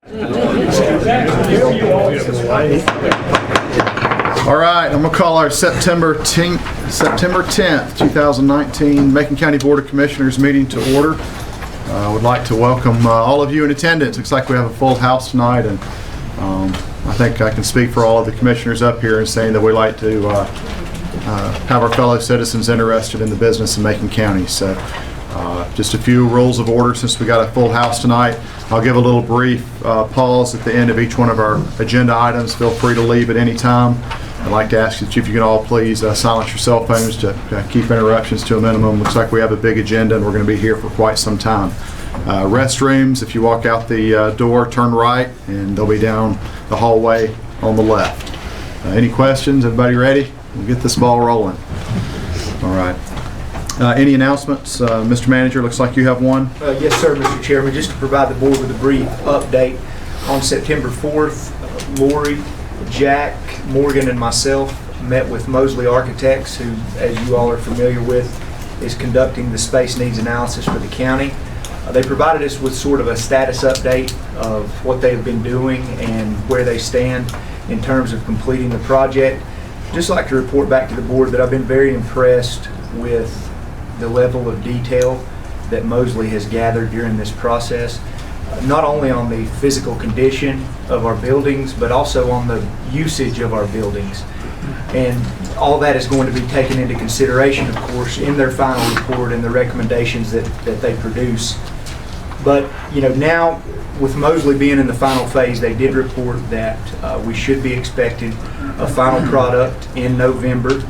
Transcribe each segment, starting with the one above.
All right, I'm going to call our September 10th, 2019 Macon County Board of Commissioners meeting to order. I would like to welcome all of you in attendance. Looks like we have a full house tonight, and I think I can speak for all of the commissioners up here in saying that we like to have our fellow citizens interested in the business of Macon County. So just a few rules of order since we got a full house tonight. I'll give a little brief pause at the end of each one of our agenda items. Feel free to leave at any time. I'd like to ask that if you can all please silence your cell phones to keep interruptions to a minimum. Looks like we have a big agenda and we're going to be here for quite some time. Restrooms, if you walk out the door, turn right and they'll be down the hallway on the left. Any questions? Everybody ready? We'll get this ball rolling. All right. Any announcements? Mr. Manager, looks like you have one. Yes, sir, Mr. Chairman. Just to provide the board with a brief update, on September 4th, Lori, Jack, Morgan, and myself met with Mosley Architects, who, as you all are familiar with, is conducting the space needs analysis for the county. They provided us with sort of a status update of what they've been doing and where they stand in terms of completing the project. Just like to report back to the board that I've been very impressed with the level of detail that Mosely has gathered during this process, not only on the physical condition of our buildings, but also on the usage of our buildings. And all that is going to be taken into consideration, of course, in their final report and the recommendations that they produce. But, you know, now with Mosely being in the final phase, they did report that we should be expecting a final product in November,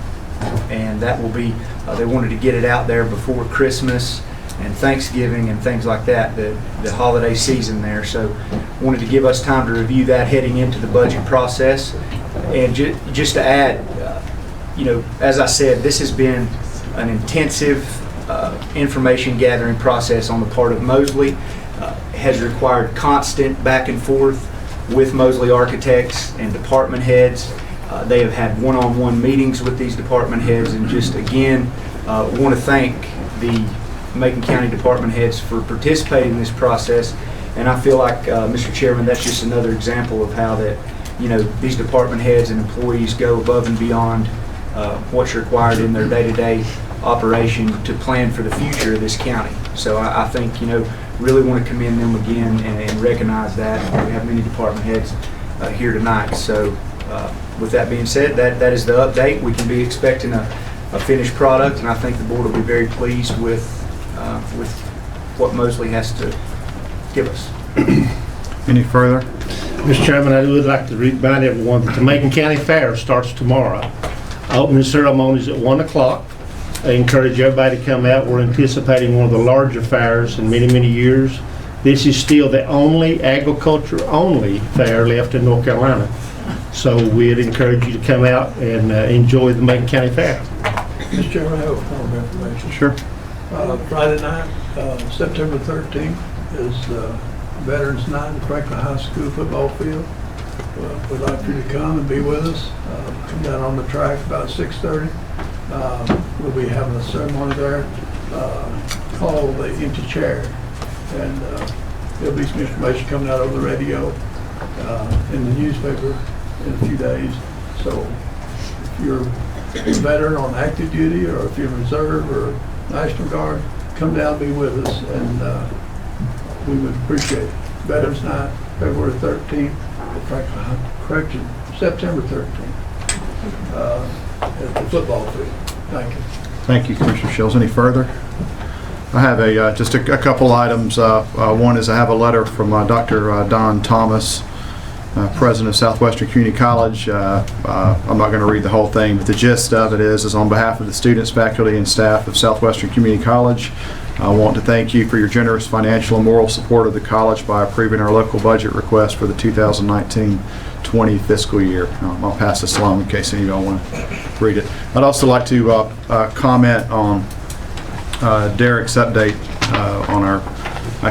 and that will be, they wanted to get it out there before Christmas and Thanksgiving and things like that, the holiday season there. So wanted to give us time to review that heading into the budget process. And just to add, you know, as I said, this has been an intensive information gathering process on the part of Mosely. Has required constant back and forth with Mosley Architects and department heads. They have had one-on-one meetings with these department heads, and just again want to thank the Macon County department heads for participating in this process. And I feel like, Mr. Chairman, that's just another example of how that, you know, these department heads and employees go above and beyond what's required in their day-to-day operation to plan for the future of this county. So I think, you know, really want to commend them again and recognize that. We have many department heads here tonight. So with that being said, that is the update. We can be expecting a finished product, and I think the board will be very pleased with what Mosely has to give us. Any further? Mr. Chairman, I would like to remind everyone that the Macon County Fair starts tomorrow. Opening ceremony is at 1 o'clock. I encourage everybody to come out. We're anticipating one of the larger fairs in many, many years. This is still the only agriculture-only fair left in North Carolina. So we'd encourage you to come out and enjoy the Macon County Fair. Mr. Chairman, I have a form of information. Sure. Friday night, September 13th, is Veterans Night at Franklin High School football field. We'd like for you to come and be with us. Come down on the track about 6:30. We'll be having a ceremony there called the Empty Chair. And there'll be some information coming out over the radio, in the newspaper in a few days. So if you're a veteran on active duty, or if you're in reserve or National Guard, come down and be with us, and we would appreciate it. Veterans Night, February 13th, September 13th, at the football field. Thank you. Thank you, Commissioner Shills. Any further? I have just a couple items. One is I have a letter from Dr. Don Thomas, President of Southwestern Community College. I'm not going to read the whole thing, but the gist of it is on behalf of the students, faculty, and staff of Southwestern Community College, I want to thank you for your generous financial and moral support of the college by approving our local budget request for the 2019-20 fiscal year. I'll pass this along in case any of y'all want to read it. I'd also like to comment on Derek's update on our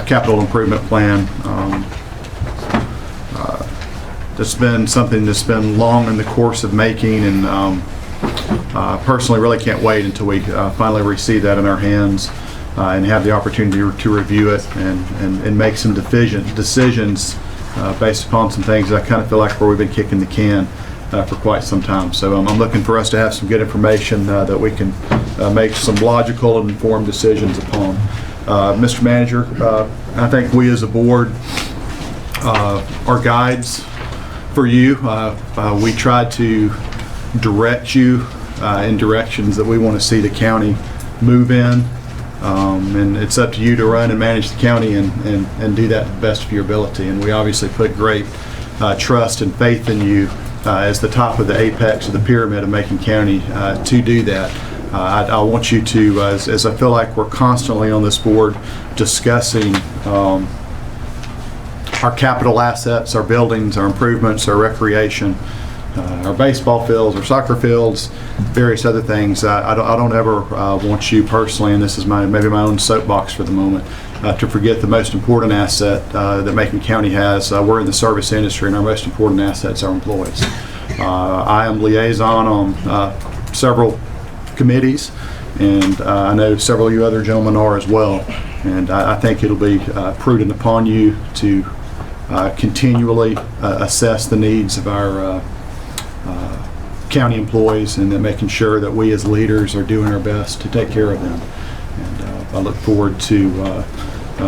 capital improvement plan. That's been something that's been long in the course of making, and personally really can't wait until we finally receive that in our hands and have the opportunity to review it and make some decisions based upon some things that I kind of feel like where we've been kicking the can for quite some time. So I'm looking for us to have some good information that we can make some logical and informed decisions upon. Mr. Manager, I think we as a board are guides for you. We try to direct you in directions that we want to see the county move in. And it's up to you to run and manage the county and do that to the best of your ability. And we obviously put great trust and faith in you as the top of the apex of the pyramid of Macon County to do that. I want you to, as I feel like we're constantly on this board discussing our capital assets, our buildings, our improvements, our recreation, our baseball fields, our soccer fields, various other things. I don't ever want you personally, and this is maybe my own soapbox for the moment, to forget the most important asset that Macon County has. We're in the service industry, and our most important assets are employees. I am liaison on several committees, and I know several of you other gentlemen are as well. And I think it'll be prudent upon you to continually assess the needs of our county employees, and then making sure that we as leaders are doing our best to take care of them. And I look forward to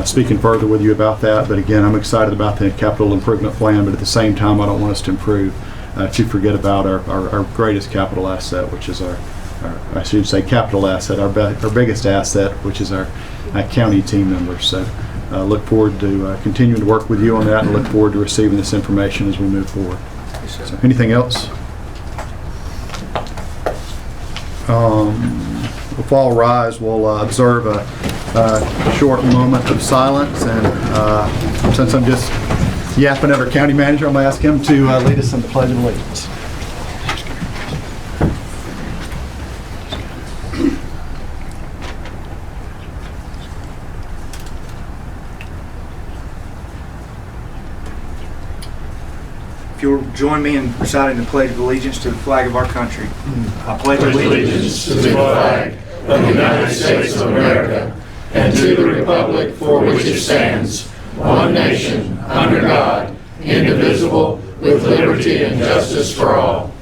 speaking further with you about that. But again, I'm excited about the capital improvement plan, but at the same time, I don't want us to forget about our greatest capital asset, which is I should say capital asset, our biggest asset, which is our county team members. So look forward to continuing to work with you on that, and look forward to receiving this information as we move forward. So, anything else? Before all rise, we'll observe a short moment of silence, and since I'm just yapping at our county manager, I'm going to ask him to lead us in the Pledge of Allegiance. If you'll join me in reciting the Pledge of Allegiance to the flag of our country. I pledge allegiance to the flag of the United States of America and to the republic for which it stands, one nation, under God, indivisible, with liberty and justice for all.